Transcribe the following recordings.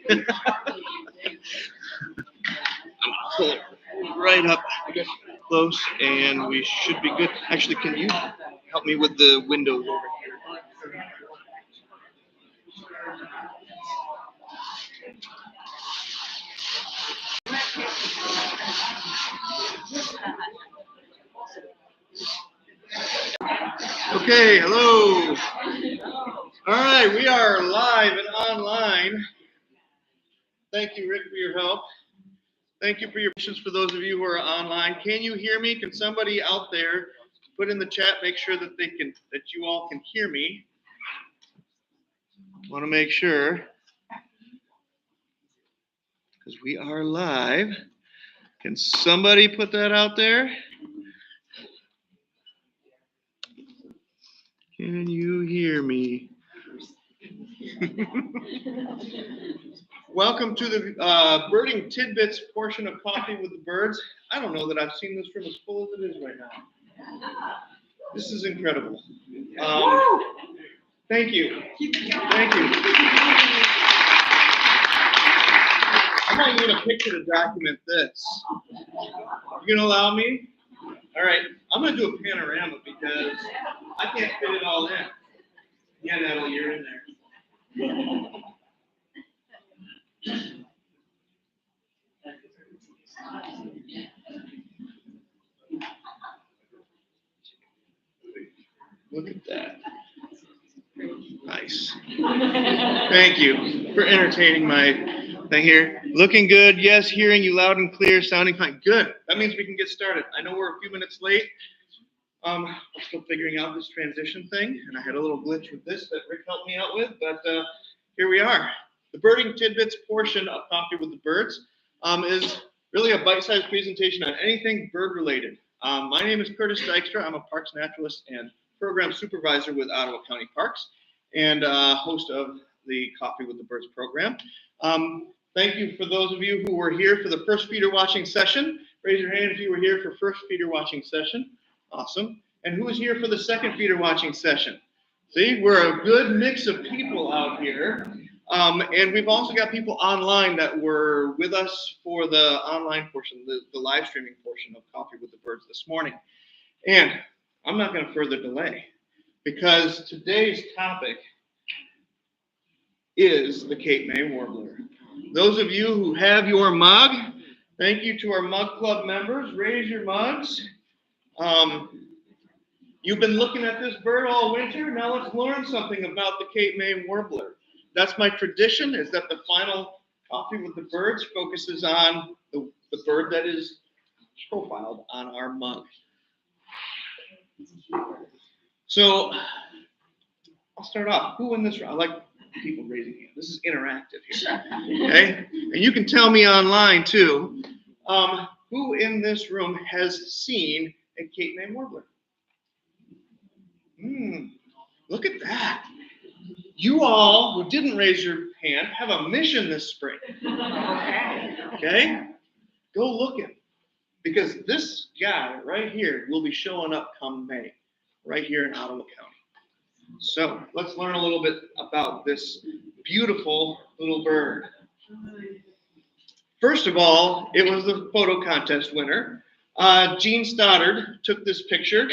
I'm pull it right up close, and we should be good. Actually, can you help me with the windows over here? Okay, hello. All right, we are live and online. Thank you, Rick, for your help. Thank you for your patience for those of you who are online. Can you hear me? Can somebody out there put in the chat, make sure that you all can hear me? Want to make sure, because we are live. Can somebody put that out there? Can you hear me? Welcome to the birding tidbits portion of Coffee with the Birds. I don't know that I've seen this room as full as it is right now. This is incredible. Thank you. Thank you. I want you in a picture to document this. You gonna allow me? All right. I'm gonna do a panorama because I can't fit it all in. Yeah, Natalie, you're in there. Look at that. Nice. Thank you for entertaining my thing here. Looking good. Yes, hearing you loud and clear, sounding fine. Good. That means we can get started. I know we're a few minutes late. I'm still figuring out this transition thing, and I had a little glitch with this that Rick helped me out with, but here we are. The birding tidbits portion of Coffee with the Birds is really a bite-sized presentation on anything bird-related. My name is Curtis Dykstra. I'm a parks naturalist and program supervisor with Ottawa County Parks and host of the Coffee with the Birds program. Thank you for those of you who were here for the first feeder watching session. Raise your hand if you were here for first feeder watching session. Awesome. And who was here for the second feeder watching session? See, we're a good mix of people out here. And we've also got people online that were with us for the online portion, the live streaming portion of Coffee with the Birds this morning. And I'm not going to further delay because today's topic is the Cape May Warbler. Those of you who have your mug, thank you to our Mug Club members. Raise your mugs. You've been looking at this bird all winter. Now let's learn something about the Cape May Warbler. That's my tradition, is that the final Coffee with the Birds focuses on the bird that is profiled on our mug. So I'll start off. Who in this room? I like people raising hands. This is interactive here. Okay? And you can tell me online too. Who in this room has seen a Cape May Warbler? Look at that. You all who didn't raise your hand have a mission this spring. Okay? Go look at it. Because this guy right here will be showing up come May, right here in Ottawa County. So let's learn a little bit about this beautiful little bird. First of all, it was the photo contest winner. Jeanne Stoddard took this picture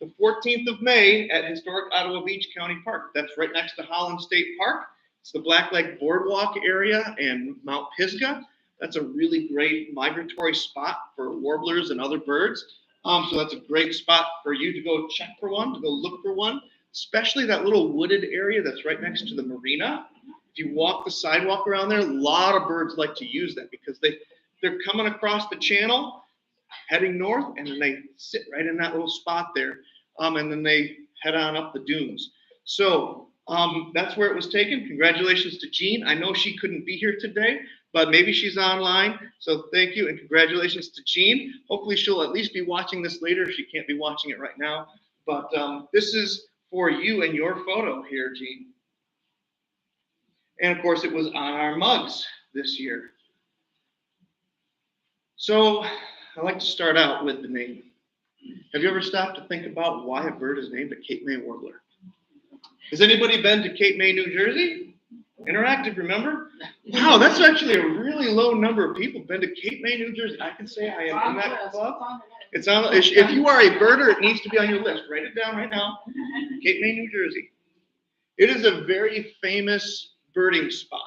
the 14th of May at historic Ottawa Beach County Park. That's right next to Holland State Park. It's the Black Lake Boardwalk area and Mount Pisgah. That's a really great migratory spot for warblers and other birds. So that's a great spot for you to go check for one, to go look for one, especially that little wooded area that's right next to the marina. If you walk the sidewalk around there, a lot of birds like to use that because they're coming across the channel, heading north, and then they sit right in that little spot there, and then they head on up the dunes. So that's where it was taken. Congratulations to Jeanne. I know she couldn't be here today, but maybe she's online. So thank you and congratulations to Jeanne. Hopefully she'll at least be watching this later if she can't be watching it right now. But this is for you and your photo here, Jeanne. And of course, it was on our mugs this year. So I like to start out with the name. Have you ever stopped to think about why a bird is named a Cape May Warbler? Has anybody been to Cape May, New Jersey? Interactive, remember? Wow, that's actually a really low number of people been to Cape May, New Jersey. I can say I am in that club. It's on. If you are a birder, it needs to be on your list. Write it down right now. Cape May, New Jersey. It is a very famous birding spot.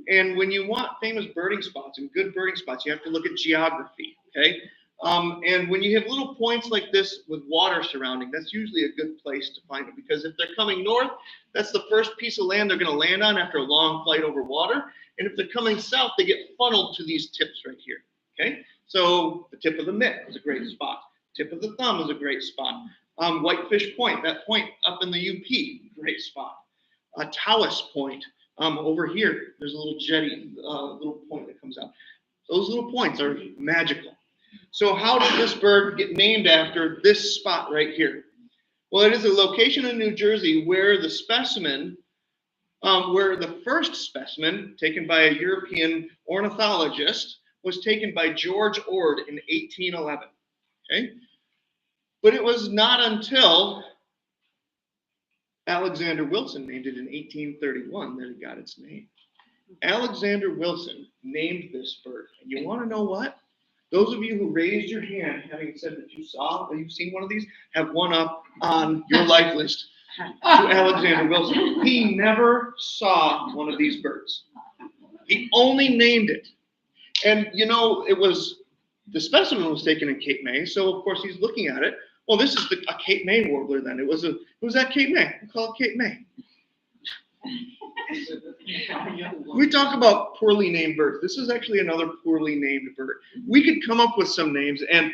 And when you want famous birding spots and good birding spots, you have to look at geography, okay? And when you have little points like this with water surrounding, that's usually a good place to find them, because if they're coming north, that's the first piece of land they're going to land on after a long flight over water. And if they're coming south, they get funneled to these tips right here, okay? So the tip of the mitt is a great spot. Tip of the thumb is a great spot. Whitefish Point, that point up in the UP, great spot. Tawas Point, over here, there's a little jetty, little point that comes out. Those little points are magical. So how did this bird get named after this spot right here? Well, it is a location in New Jersey where the specimen, where the first specimen taken by a European ornithologist was taken by George Ord in 1811, okay? But it was not until Alexander Wilson named it in 1831 that it got its name. Alexander Wilson named this bird. And you want to know what? Those of you who raised your hand, having said that you've seen one of these, have one up on your life list to Alexander Wilson. He never saw one of these birds. He only named it. And you know, the specimen was taken in Cape May, so of course he's looking at it. Well, this is a Cape May warbler then. It was at Cape May. We call it Cape May. We talk about poorly named birds. This is actually another poorly named bird. We could come up with some names, and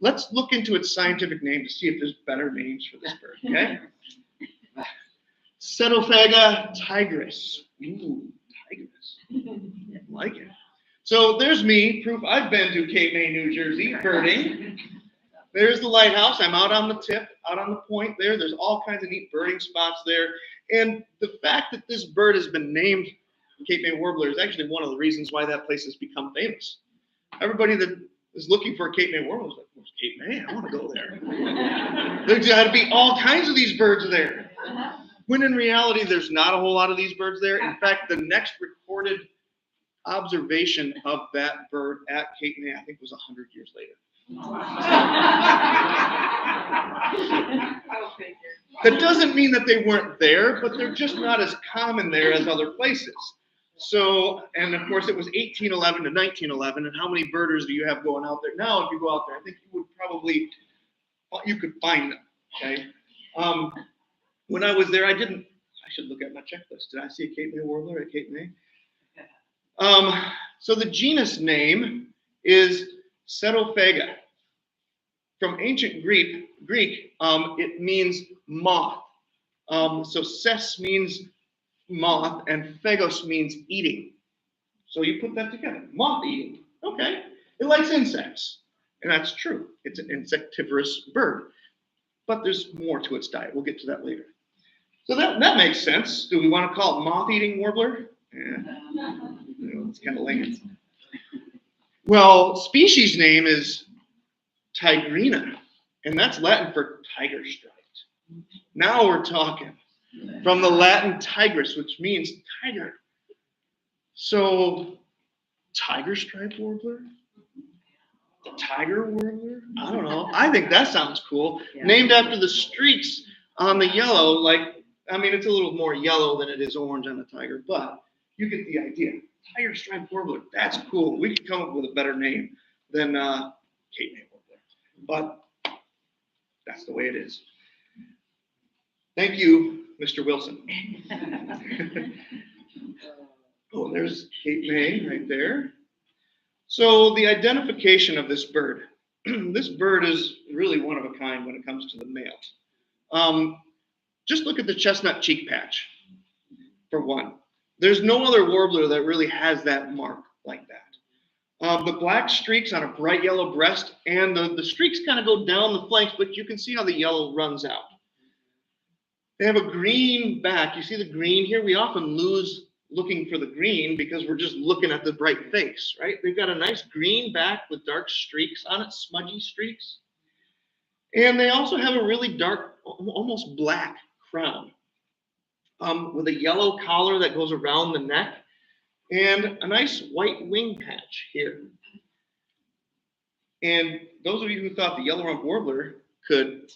let's look into its scientific name to see if there's better names for this bird, okay? Setophaga tigris. Ooh, tigris. I like it. So there's me, proof I've been to Cape May, New Jersey, birding. There's the lighthouse. I'm out on the tip, out on the point there. There's all kinds of neat birding spots there. And the fact that this bird has been named Cape May Warbler is actually one of the reasons why that place has become famous. Everybody that is looking for a Cape May Warbler is like, where's Cape May? I want to go there. There's got to be all kinds of these birds there. When in reality, there's not a whole lot of these birds there. In fact, the next recorded observation of that bird at Cape May, I think, was 100 years later. That doesn't mean that they weren't there, but they're just not as common there as other places. So, and of course it was 1811 to 1911, and how many birders do you have going out there now? If you go out there, I think you could find them, okay? When I was there, I should look at my checklist. Did I see a Cape May Warbler at Cape May? So the genus name is Setophaga. From ancient Greek, it means moth. So ses means moth and phagos means eating. So you put that together, moth eating. Okay, it likes insects, and that's true. It's an insectivorous bird, but there's more to its diet. We'll get to that later. So that makes sense. Do we want to call it moth-eating warbler? Yeah. It's kind of lame. Well, species name is Tigrina, and that's Latin for tiger striped. Now we're talking. From the Latin tigris, which means tiger. So, tiger striped warbler? The tiger warbler? I don't know. I think that sounds cool. Yeah. Named after the streaks on the yellow, it's a little more yellow than it is orange on the tiger, but you get the idea. Tiger striped warbler, that's cool. We could come up with a better name than Cape May Warbler, but that's the way it is. Thank you, Mr. Wilson. Oh, there's Cape May right there. So the identification of this bird. This bird is really one of a kind when it comes to the male. Just look at the chestnut cheek patch, for one. There's no other warbler that really has that mark like that. The black streaks on a bright yellow breast, and the streaks kind of go down the flanks, but you can see how the yellow runs out. They have a green back. You see the green here? We often lose looking for the green because we're just looking at the bright face, right? They've got a nice green back with dark streaks on it, smudgy streaks. And they also have a really dark, almost black crown. with a yellow collar that goes around the neck and a nice white wing patch here. And those of you who thought the yellow rump warbler could,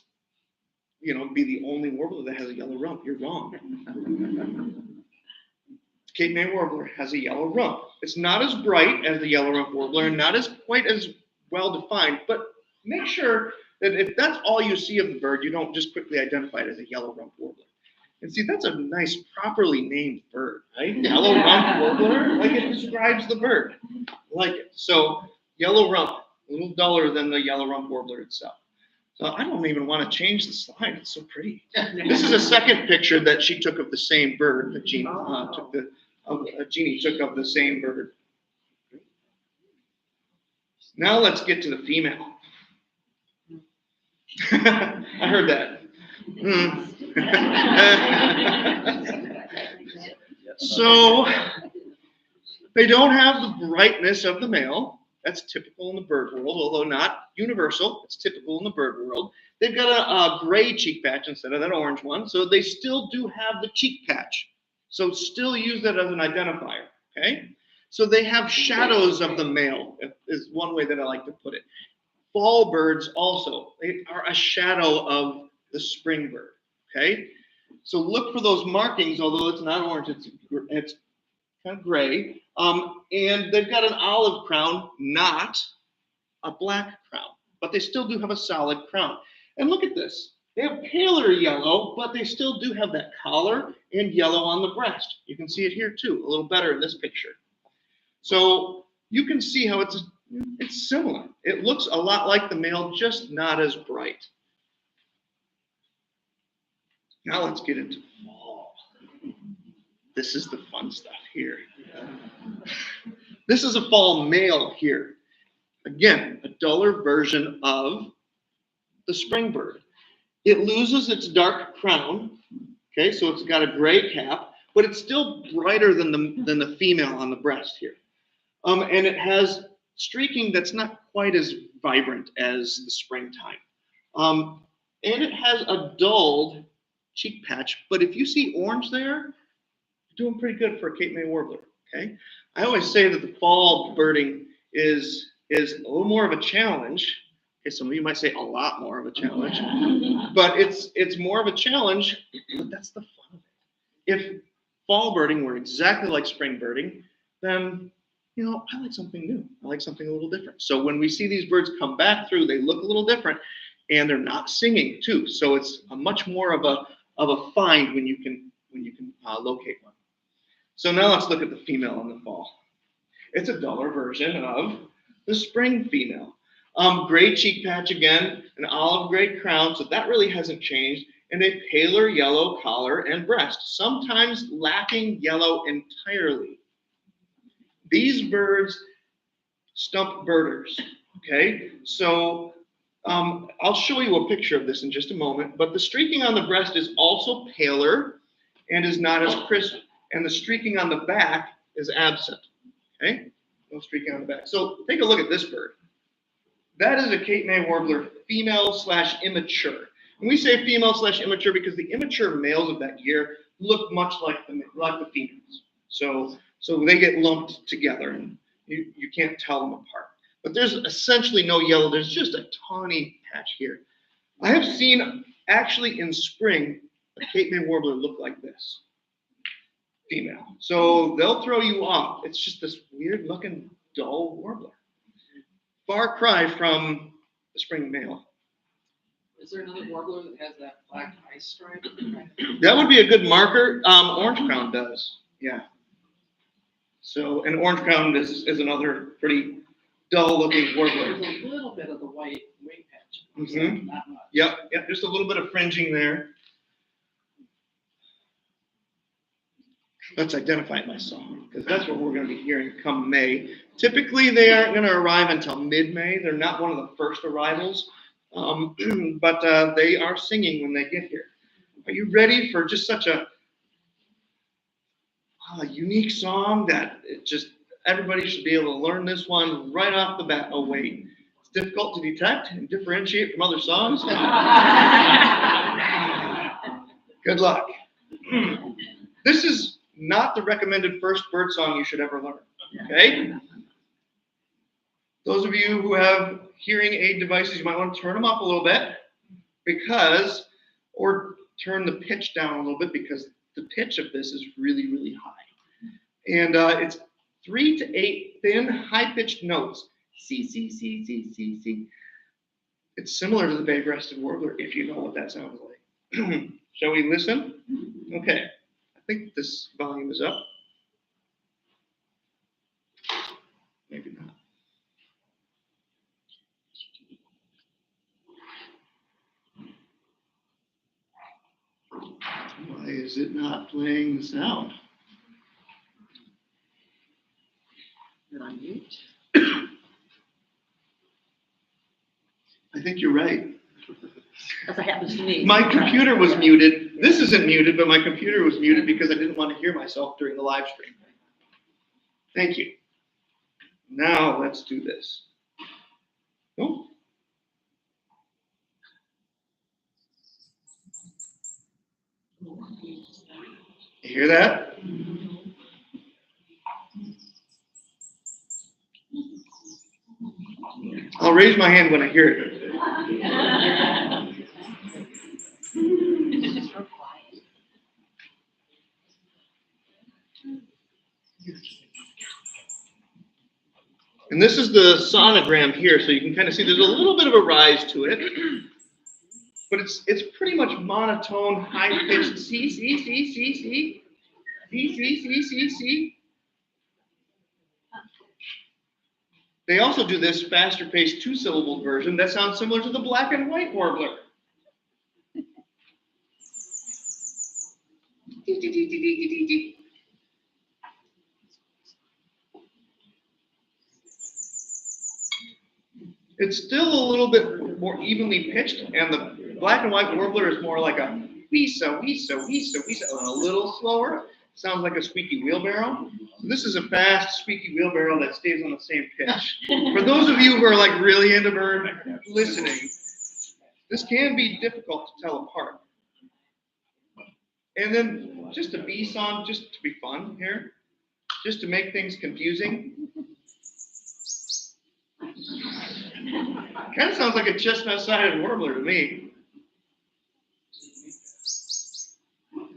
be the only warbler that has a yellow rump, you're wrong. Cape May Warbler has a yellow rump. It's not as bright as the yellow rump warbler and not as quite as well defined, but make sure that if that's all you see of the bird, you don't just quickly identify it as a yellow rump warbler. And see, that's a nice, properly named bird, right? Yellow rump warbler, like it describes the bird. I like it. So yellow rump, a little duller than the yellow rump warbler itself. So I don't even want to change the slide. It's so pretty. This is a second picture that she took of the same bird that Jeanne Jeannie took of the same bird. Now let's get to the female. I heard that. So they don't have the brightness of the male. That's typical in the bird world, although not universal. It's typical in the bird world. They've got a gray cheek patch instead of that orange one, so they still do have the cheek patch. So still use that as an identifier, okay? So they have shadows of the male, is one way that I like to put it. Fall birds also, they are a shadow of the spring bird, okay? So look for those markings, although it's not orange, it's kind of gray. And they've got an olive crown, not a black crown, but they still do have a solid crown. And look at this. They have paler yellow, but they still do have that collar and yellow on the breast. You can see it here too, a little better in this picture. So you can see how it's similar. It looks a lot like the male, just not as bright. Now let's get into fall. This is the fun stuff here. This is a fall male here. Again, a duller version of the spring bird. It loses its dark crown, okay, so it's got a gray cap, but it's still brighter than the female on the breast here. And it has streaking that's not quite as vibrant as the springtime. And it has a dulled cheek patch, but if you see orange there, you're doing pretty good for a Cape May Warbler, okay? I always say that the fall birding is a little more of a challenge. Okay, some of you might say a lot more of a challenge, but it's more of a challenge, but that's the fun of it. If fall birding were exactly like spring birding, then, I like something new. I like something a little different. So when we see these birds come back through, they look a little different, and they're not singing too. So it's a much more of a find when you can locate one. So now let's look at the female in the fall. It's a duller version of the spring female. Gray cheek patch again, an olive gray crown, so that really hasn't changed, and a paler yellow collar and breast, sometimes lacking yellow entirely. These birds stump birders, okay? So I'll show you a picture of this in just a moment, but the streaking on the breast is also paler and is not as crisp, and the streaking on the back is absent, okay? No streaking on the back. So take a look at this bird. That is a Cape May Warbler female/immature. And we say female/immature because the immature males of that year look much like the females. So they get lumped together and you can't tell them apart. But there's essentially no yellow. There's just a tawny patch here. I have seen actually in spring a Cape May Warbler look like this, female. So they'll throw you off. It's just this weird looking dull warbler. Far cry from the spring male. Is there another warbler that has that black eye stripe? That would be a good marker. Orange crown does, yeah. So an orange crown is another pretty dull-looking warbler. There's a little bit of the white wing patch. Mm-hmm. Not much. Yep, just a little bit of fringing there. Let's identify my song, because that's what we're going to be hearing come May. Typically, they aren't going to arrive until mid-May. They're not one of the first arrivals, but they are singing when they get here. Are you ready for just such a unique song that everybody should be able to learn this one right off the bat? Oh, wait. It's difficult to detect and differentiate from other songs. Good luck. This is not the recommended first bird song you should ever learn, okay? Those of you who have hearing aid devices, you might want to turn them up a little bit or turn the pitch down a little bit because the pitch of this is really, really high. And it's 3 to 8 thin, high-pitched notes. C, C, C, C, C, C. It's similar to the bay-breasted warbler, if you know what that sounds like. Shall we listen? Okay. I think this volume is up. Maybe not. Why is it not playing the sound? Is it on mute? I think you're right. That's what happens to me. My computer was muted. This isn't muted, but my computer was muted because I didn't want to hear myself during the live stream. Thank you. Now let's do this. Oh. You hear that? I'll raise my hand when I hear it. It's so quiet. And this is the sonogram here, so you can kind of see there's a little bit of a rise to it. But it's pretty much monotone, high-pitched C, C, C, C, C, C, C, C, C, C. They also do this faster-paced 2-syllable version that sounds similar to the black and white warbler. It's still a little bit more evenly pitched, and the black and white warbler is more like a wee-so, wee-so, wee-so, wee-so, and a little slower. Sounds like a squeaky wheelbarrow. So this is a fast, squeaky wheelbarrow that stays on the same pitch. For those of you who are like really into bird listening, this can be difficult to tell apart. And then just a bee song, just to be fun here, just to make things confusing. Kind of sounds like a chestnut-sided warbler to me.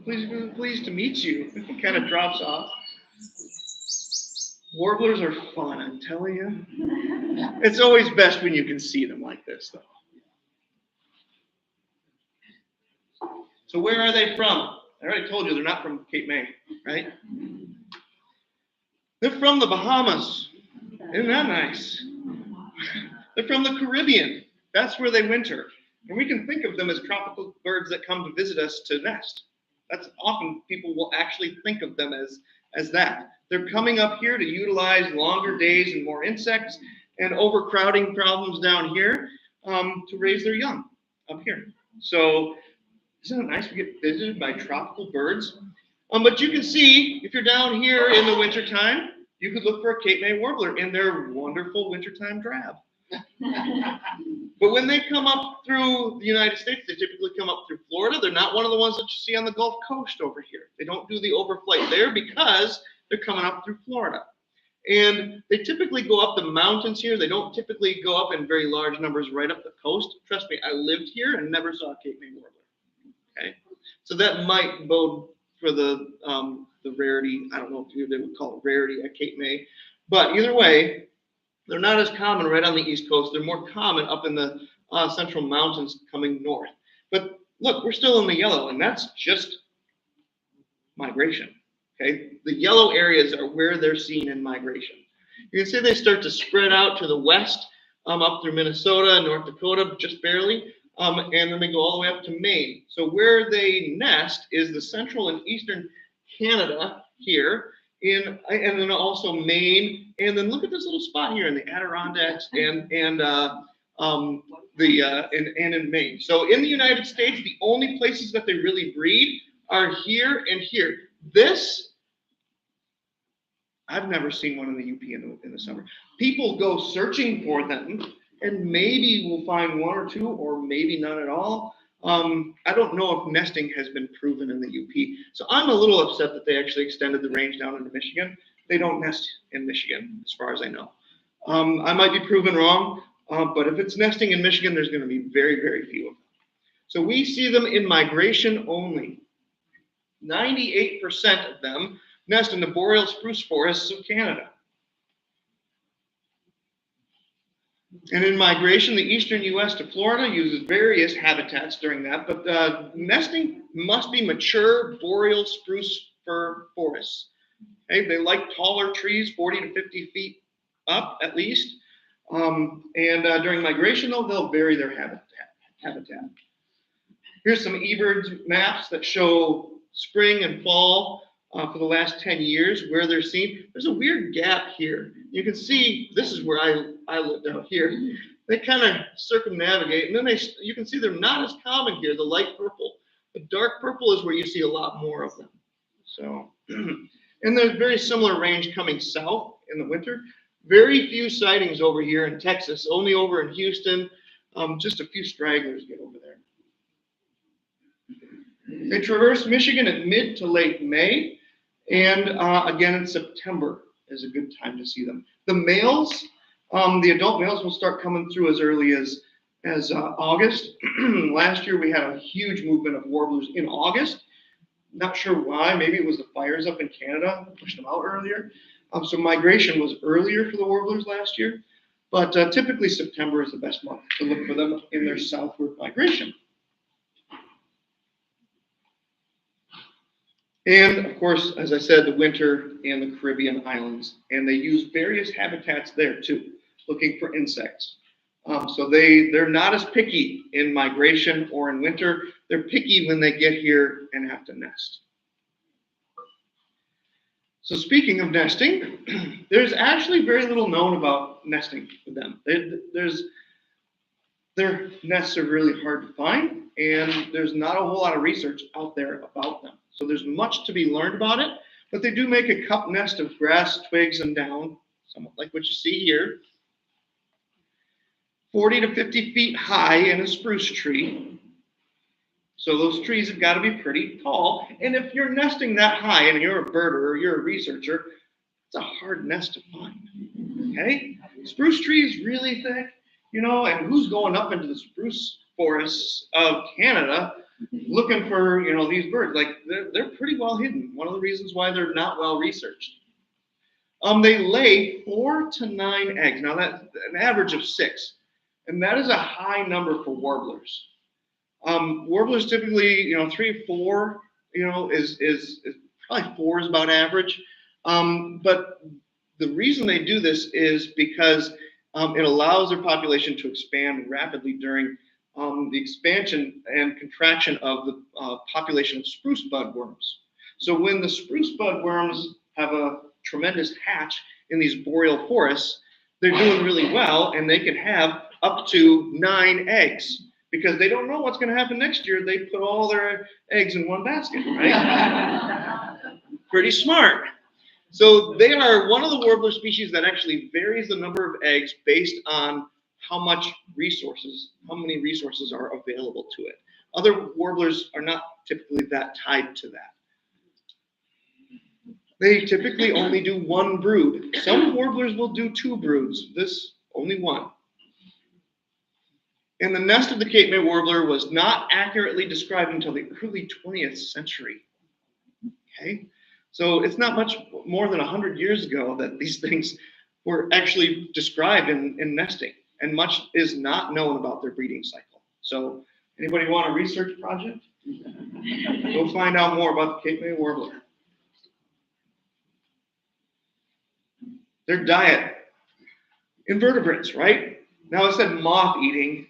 Pleased to meet you. It kind of drops off. Warblers are fun, I'm telling you. It's always best when you can see them like this, though. So where are they from? I already told you they're not from Cape May, right? They're from the Bahamas. Isn't that nice? They're from the Caribbean. That's where they winter. And we can think of them as tropical birds that come to visit us to nest. That's often people will actually think of them as that. They're coming up here to utilize longer days and more insects and overcrowding problems down here to raise their young up here. So isn't it nice to get visited by tropical birds? But you can see, if you're down here in the wintertime, you could look for a Cape May warbler in their wonderful wintertime drab. But when they come up through the United States, they typically come up through Florida. They're not one of the ones that you see on the Gulf Coast over here. They don't do the overflight there because they're coming up through Florida. And they typically go up the mountains here. They don't typically go up in very large numbers right up the coast. Trust me, I lived here and never saw a Cape May warbler. Okay, so that might bode for the rarity. I don't know if they would call it rarity at Cape May, but either way, they're not as common right on the East Coast. They're more common up in the central mountains coming north. But look, we're still in the yellow, and that's just migration. Okay, the yellow areas are where they're seen in migration. You can see they start to spread out to the west, up through Minnesota and North Dakota, just barely, and then they go all the way up to Maine. So where they nest is the central and eastern Canada here, and then also Maine, and then look at this little spot here in the Adirondacks and in Maine. So in the United States, the only places that they really breed are here and here. This, I've never seen one in the UP in the summer. People go searching for them, and maybe we'll find one or two, or maybe none at all. I don't know if nesting has been proven in the UP. So I'm a little upset that they actually extended the range down into Michigan. They don't nest in Michigan, as far as I know. I might be proven wrong, but if it's nesting in Michigan, there's going to be very, very few of them. So we see them in migration only. 98% of them nest in the boreal spruce forests of Canada. And in migration, the eastern U.S. to Florida uses various habitats during that, but nesting must be mature boreal spruce fir forests. Okay? They like taller trees, 40 to 50 feet up at least. During migration, they'll vary their habitat. Here's some eBirds maps that show spring and fall for the last 10 years, where they're seen. There's a weird gap here. You can see, this is where I lived out here. They kind of circumnavigate, and then you can see they're not as common here, the light purple. The dark purple is where you see a lot more of them. So, and there's very similar range coming south in the winter. Very few sightings over here in Texas, only over in Houston. Just a few stragglers get over there. They traverse Michigan at mid to late May, and again in September is a good time to see them. The males, the adult males will start coming through as early as August. Last year we had a huge movement of warblers in August. Not sure why, maybe it was the fires up in Canada that pushed them out earlier. So migration was earlier for the warblers last year, but typically September is the best month to look for them in their southward migration. And of course, as I said, the winter in the Caribbean islands, and they use various habitats there too, looking for insects. So they're not as picky in migration or in winter. They're picky when they get here and have to nest. So speaking of nesting, there's actually very little known about nesting with them. Their nests are really hard to find, and there's not a whole lot of research out there about them. So there's much to be learned about it, but they do make a cup nest of grass, twigs, and down, somewhat like what you see here. 40 to 50 feet high in a spruce tree. So those trees have got to be pretty tall. And if you're nesting that high and you're a birder or you're a researcher, it's a hard nest to find. Okay? Spruce tree is really thick, and who's going up into the spruce forests of Canada looking for, these birds? Like, they're pretty well hidden. One of the reasons why they're not well researched. They lay 4 to 9 eggs. Now that's an average of 6, and that is a high number for warblers. Warblers typically, 3 or 4, is probably 4 is about average. But the reason they do this is because it allows their population to expand rapidly during the expansion and contraction of the population of spruce budworms. So when the spruce budworms have a tremendous hatch in these boreal forests, they're doing really well, and they can have up to 9 eggs because they don't know what's going to happen next year. They put all their eggs in one basket, right? Pretty smart. So they are one of the warbler species that actually varies the number of eggs based on how many resources are available to it. Other warblers are not typically that tied to that. They typically only do 1 brood. Some warblers will do 2 broods. This, only 1. And the nest of the Cape May Warbler was not accurately described until the early 20th century. Okay? So it's not much more than 100 years ago that these things were actually described in nesting, and much is not known about their breeding cycle. So anybody want a research project? Go find out more about the Cape May Warbler. Their diet, invertebrates, right? Now I said moth eating.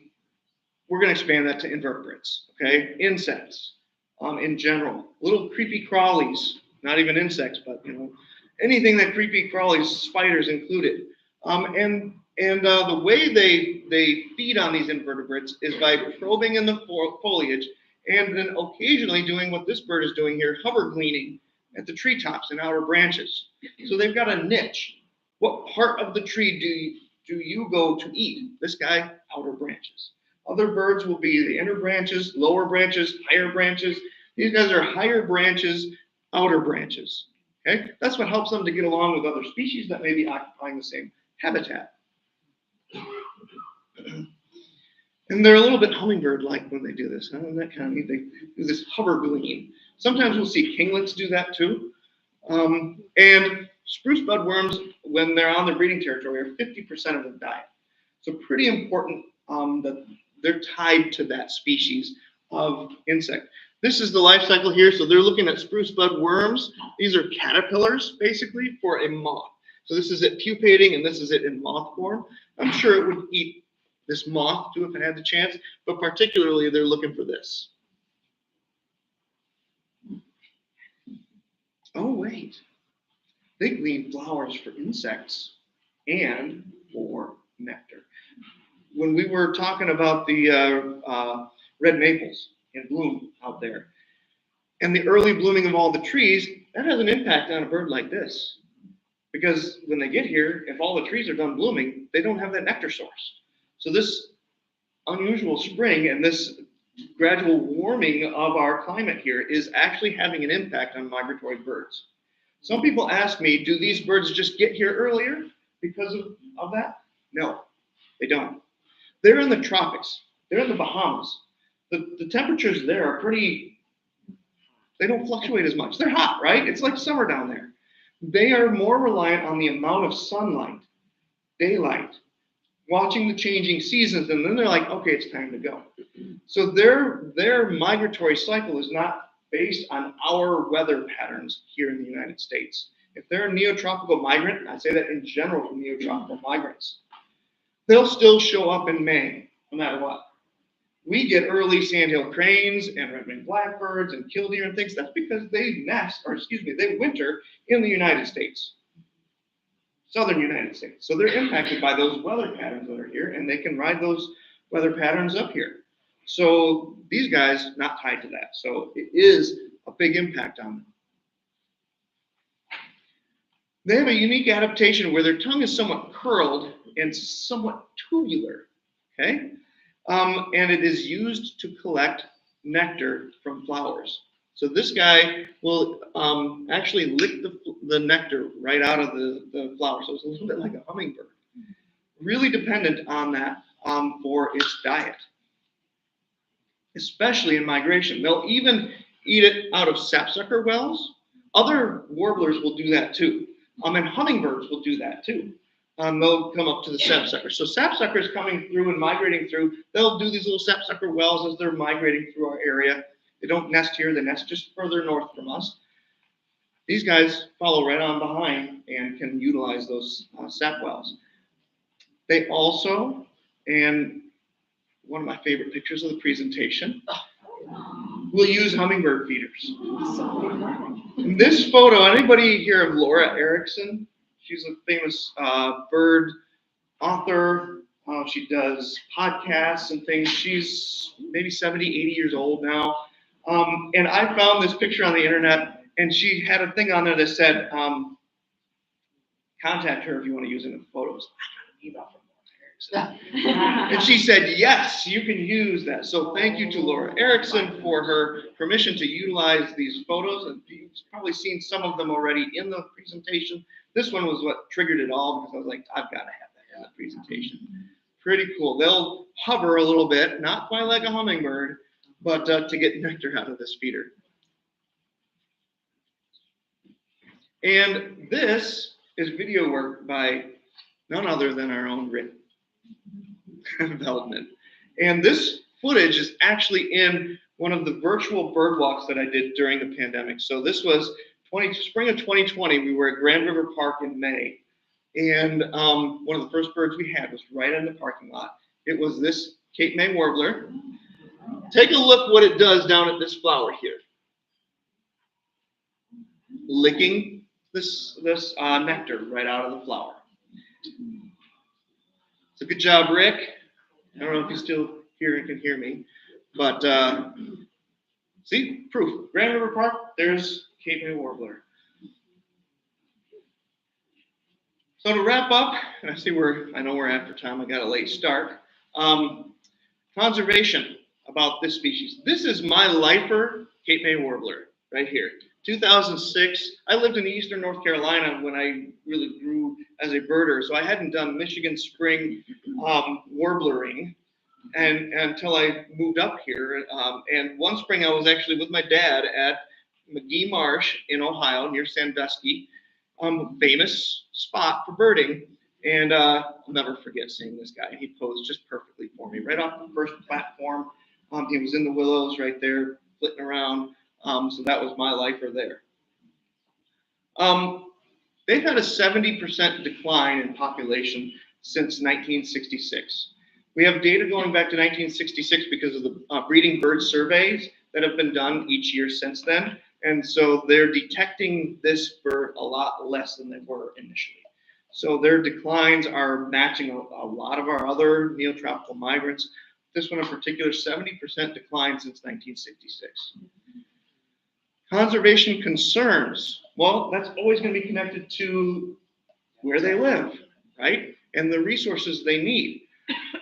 We're going to expand that to invertebrates, okay? Insects, in general. Little creepy crawlies, not even insects, but anything that creepy crawlies, spiders included. And the way they feed on these invertebrates is by probing in the foliage and then occasionally doing what this bird is doing here, hover gleaning at the treetops and outer branches. So they've got a niche. What part of the tree do you go to eat? This guy, outer branches. Other birds will be the inner branches, lower branches, higher branches. These guys are higher branches, outer branches. Okay, that's what helps them to get along with other species that may be occupying the same habitat. And they're a little bit hummingbird-like when they do this. Isn't that kind of neat? They do this hover gleam. Sometimes we'll see kinglets do that too. And spruce budworms, when they're on their breeding territory, are 50% of the diet. So pretty important that they're tied to that species of insect. This is the life cycle here. So they're looking at spruce budworms. These are caterpillars, basically, for a moth. So this is it pupating, and this is it in moth form. I'm sure it would eat this moth too if it had the chance, but particularly they're looking for this. Oh, wait. They glean flowers for insects and for nectar. When we were talking about the red maples in bloom out there, and the early blooming of all the trees, that has an impact on a bird like this. Because when they get here, if all the trees are done blooming, they don't have that nectar source. So this unusual spring and this gradual warming of our climate here is actually having an impact on migratory birds. Some people ask me, do these birds just get here earlier because of that? No, they don't. They're in the tropics. They're in the Bahamas. The temperatures there are pretty, they don't fluctuate as much. They're hot, right? It's like summer down there. They are more reliant on the amount of sunlight, daylight, watching the changing seasons, and then they're like, okay, it's time to go. So their migratory cycle is not based on our weather patterns here in the United States. If they're a neotropical migrant, and I say that in general for neotropical migrants, they'll still show up in May, no matter what. We get early sandhill cranes and red-winged blackbirds and killdeer and things. That's because they they winter in the United States, southern United States. So they're impacted by those weather patterns that are here, and they can ride those weather patterns up here. So these guys, not tied to that. So it is a big impact on them. They have a unique adaptation where their tongue is somewhat curled and somewhat tubular, okay? And it is used to collect nectar from flowers. So this guy will actually lick the nectar right out of the flower. So it's a little bit like a hummingbird. Really dependent on that for its diet, especially in migration. They'll even eat it out of sapsucker wells. Other warblers will do that too. And hummingbirds will do that too. They'll come up to the sapsucker. So sapsuckers coming through and migrating through, they'll do these little sapsucker wells as they're migrating through our area. They don't nest here, they nest just further north from us. These guys follow right on behind and can utilize those sap wells. They also, and one of my favorite pictures of the presentation, will use hummingbird feeders. In this photo, anybody hear of Laura Erickson? She's a famous bird author. She does podcasts and things. She's maybe 70, 80 years old now. And I found this picture on the internet, and she had a thing on there that said, contact her if you want to use it in photos. I got an email from Laura Erickson. And she said, yes, you can use that. So thank you to Laura Erickson for her permission to utilize these photos. And you've probably seen some of them already in the presentation. This one was what triggered it all, because I was like, I've got to have that in the presentation. Pretty cool. They'll hover a little bit, not quite like a hummingbird, but to get nectar out of this feeder. And this is video work by none other than our own Rick Veldman. And this footage is actually in one of the virtual bird walks that I did during the pandemic. So this was spring of 2020. We were at Grand River Park in May. And one of the first birds we had was right in the parking lot. It was this Cape May Warbler. Take a look what it does down at this flower here. Licking this nectar right out of the flower. So good job, Rick. I don't know if he's still here and can hear me, but see, proof. Grand River Park, there's Cape May Warbler. So to wrap up, and I know we're after time, I got a late start. Conservation about this species. This is my lifer Cape May Warbler right here. 2006. I lived in eastern North Carolina when I really grew as a birder, so I hadn't done Michigan spring warblering and until I moved up here. And one spring I was actually with my dad at McGee Marsh in Ohio near Sandusky, famous spot for birding. And I'll never forget seeing this guy. He posed just perfectly for me right off the first platform. He was in the willows right there, flitting around. So that was my lifer there. They've had a 70% decline in population since 1966. We have data going back to 1966 because of the breeding bird surveys that have been done each year since then. And so they're detecting this bird a lot less than they were initially. So their declines are matching a lot of our other neotropical migrants. This one in particular, 70% decline since 1966. Conservation concerns. Well, that's always going to be connected to where they live, right? And the resources they need.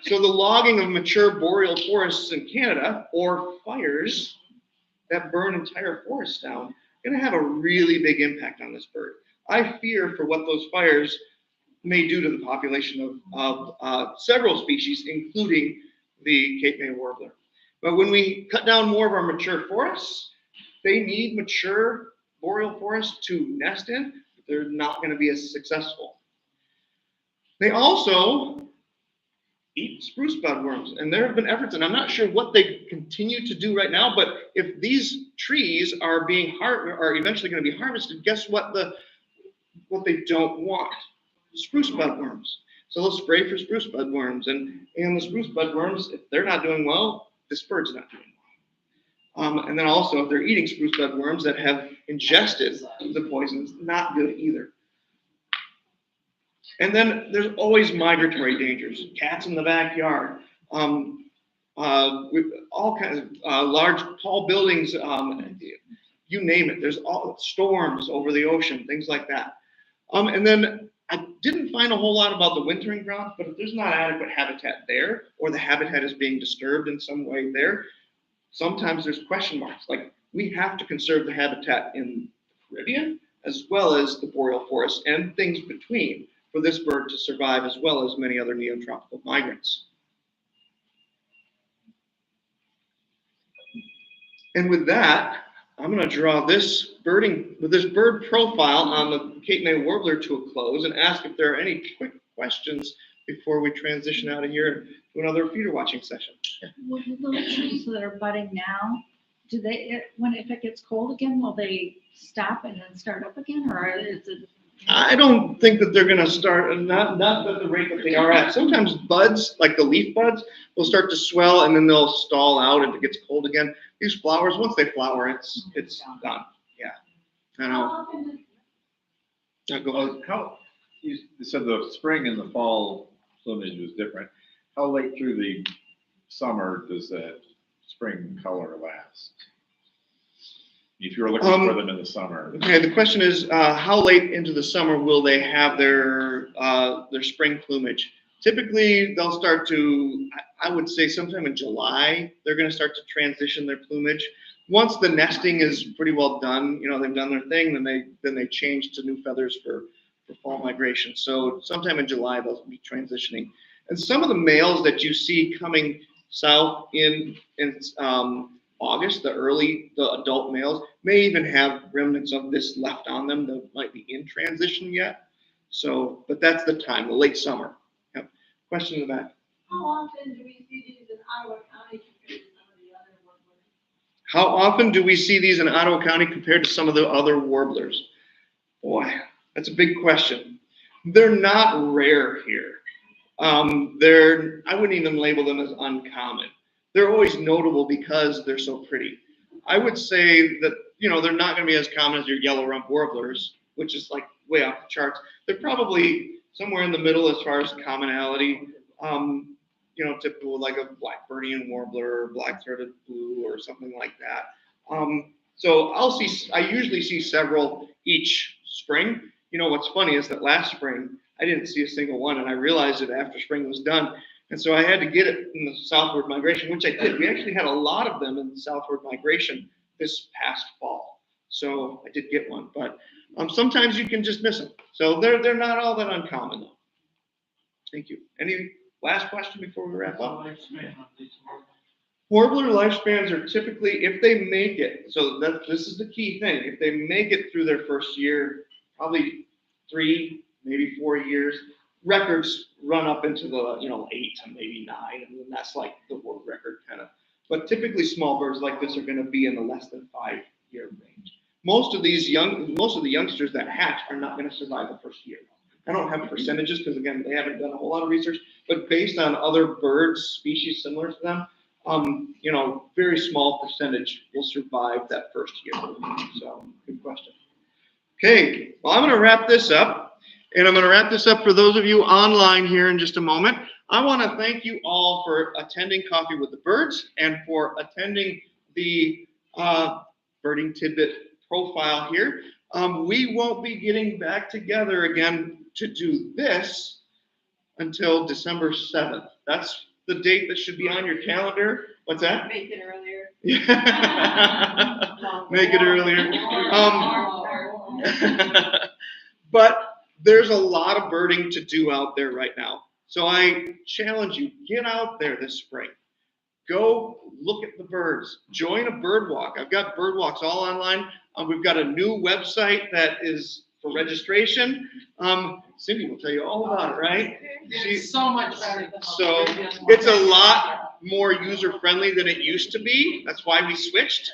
So the logging of mature boreal forests in Canada or fires that burn entire forests down are going to have a really big impact on this bird. I fear for what those fires may do to the population of several species, including the Cape May Warbler. But when we cut down more of our mature forests, they need mature boreal forests to nest in. They're not going to be as successful. They also eat spruce budworms, and there have been efforts, and I'm not sure what they continue to do right now, but if these trees are eventually going to be harvested, guess what they don't want? Spruce budworms. So they'll spray for spruce budworms, and the spruce budworms, if they're not doing well, this bird's not doing well. And then also, if they're eating spruce budworms that have ingested the poisons, not good either. And then there's always migratory dangers. Cats in the backyard, with all kinds of large tall buildings, you name it. There's all storms over the ocean, things like that. And then I didn't find a whole lot about the wintering grounds, but if there's not adequate habitat there, or the habitat is being disturbed in some way there, sometimes there's question marks. Like, we have to conserve the habitat in the Caribbean, as well as the boreal forest and things between, for this bird to survive, as well as many other neotropical migrants. And with that, I'm going to draw this bird profile on the Cape May Warbler to a close and ask if there are any quick questions before we transition out of here to another feeder watching session. Well, those trees that are budding now, do they, if it gets cold again, will they stop and then start up again, or is it? I don't think that they're going to start, not at the rate that they are at. Sometimes buds, like the leaf buds, will start to swell and then they'll stall out if it gets cold again. These flowers, once they flower, it's done. Yeah. I know. Go ahead. How, you said the spring and the fall plumage was different. How late through the summer does that spring color last? If you're looking for them in the summer. Okay, the question is, how late into the summer will they have their spring plumage? Typically, they'll start to, I would say sometime in July, they're going to start to transition their plumage. Once the nesting is pretty well done, they've done their thing, then they change to new feathers for fall migration. So sometime in July, they'll be transitioning. And some of the males that you see coming south in August, the adult males may even have remnants of this left on them that might be in transition yet. So, but that's the time, the late summer. Yep. Question in the back. How often do we see these in Ottawa County compared to some of the other warblers? How often do we see these in Ottawa County compared to some of the other warblers? Boy, that's a big question. They're not rare here. I wouldn't even label them as uncommon. They're always notable because they're so pretty. I would say that, they're not going to be as common as your yellow rump warblers, which is like way off the charts. They're probably somewhere in the middle as far as commonality. Typical like a blackbirdian warbler or black-throated blue or something like that. So I usually see several each spring. What's funny is that last spring, I didn't see a single one, and I realized it after spring was done. And so I had to get it in the southward migration, which I did. We actually had a lot of them in the southward migration this past fall. So I did get one, but sometimes you can just miss them. So they're not all that uncommon though. Thank you. Any last question before we wrap up? Warbler lifespans are typically, if they make it, so this is the key thing, if they make it through their first year, probably 3, maybe 4 years, records run up into the 8 to maybe 9, and then that's like the world record kind of. But typically small birds like this are going to be in the less than 5-year range. Most of the youngsters that hatch are not going to survive the first year. I don't have percentages because again they haven't done a whole lot of research, but based on other birds species similar to them, very small percentage will survive that first year. So good question. Okay, well I'm going to wrap this up. And I'm going to wrap this up for those of you online here in just a moment. I want to thank you all for attending Coffee with the Birds and for attending the Birding Tidbit profile here. We won't be getting back together again to do this until December 7th. That's the date that should be on your calendar. What's that? Make it earlier. Make it earlier. But there's a lot of birding to do out there right now. So I challenge you, get out there this spring. Go look at the birds. Join a bird walk. I've got bird walks all online. We've got a new website that is for registration. Cindy will tell you all about it, right? It's so much better than. So it's a lot more user-friendly than it used to be. That's why we switched.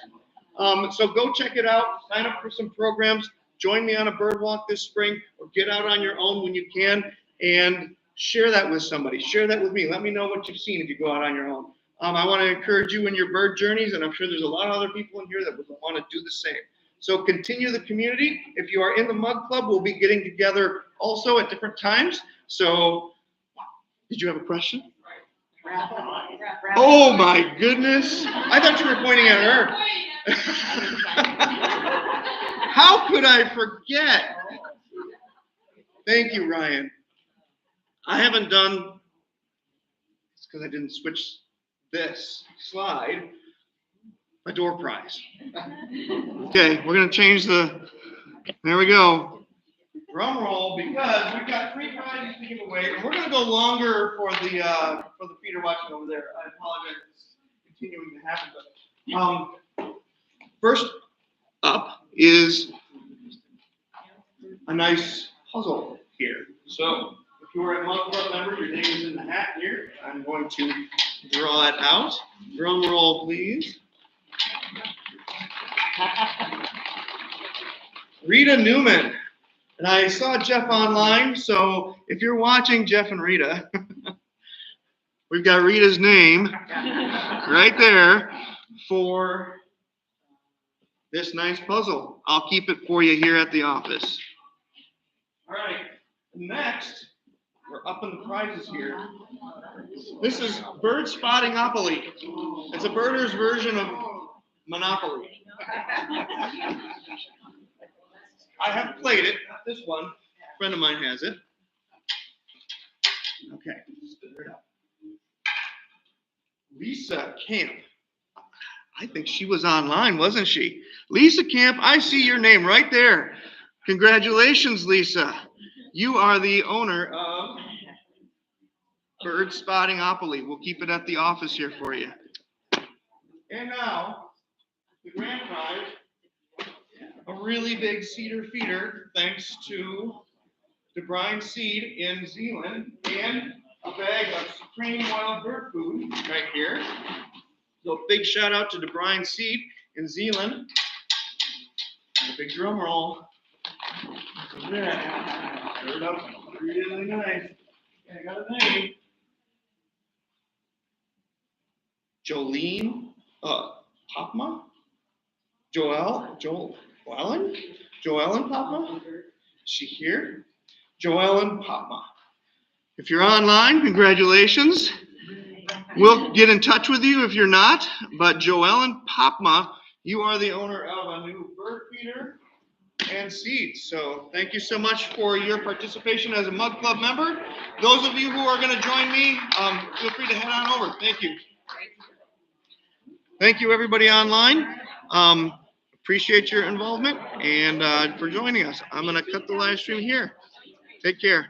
So go check it out. Sign up for some programs. Join me on a bird walk this spring, or get out on your own when you can, and share that with somebody. Share that with me. Let me know what you've seen if you go out on your own. I want to encourage you in your bird journeys, and I'm sure there's a lot of other people in here that would want to do the same. So continue the community. If you are in the Mug Club, we'll be getting together also at different times. So, did you have a question? Oh my goodness. I thought you were pointing at her. How could I forget? Thank you, Ryan. I haven't done, it's because I didn't switch this slide, my door prize. Okay, we're going to change there we go. Drum roll, because we've got 3 prizes to give away, and we're going to go longer for the feeder watching over there. I apologize, it's continuing to happen. But first up is a nice puzzle here. So if you are a Mug Club member, your name is in the hat here. I'm going to draw it out. Drum roll, please. Rita Newman. And I saw Jeff online, so if you're watching, Jeff and Rita, we've got Rita's name right there for this nice puzzle. I'll keep it for you here at the office. All right, next, we're up in the prizes here. This is Bird Spottingopoly. It's a birder's version of Monopoly. I have played it, not this one. A friend of mine has it. Okay, stir it up. Lisa Camp. I think she was online, wasn't she? Lisa Camp, I see your name right there. Congratulations, Lisa. You are the owner of Bird Spottingopoly. We'll keep it at the office here for you. And now, the grand prize, a really big cedar feeder, thanks to DeBrine Seed in Zealand, and a bag of Supreme Wild Bird Food right here. So big shout out to DeBrine Seed in Zealand. And a big drum roll. Yeah, stir it up really nice. I got a name. Jolene Popma? Joellen Popma? Is she here? Joellen Popma. If you're online, congratulations. We'll get in touch with you if you're not, but Joellen Popma, you are the owner of a new bird feeder and seeds. So thank you so much for your participation as a Mug Club member. Those of you who are going to join me, feel free to head on over. Thank you. Thank you, everybody online. Appreciate your involvement and for joining us. I'm going to cut the live stream here. Take care.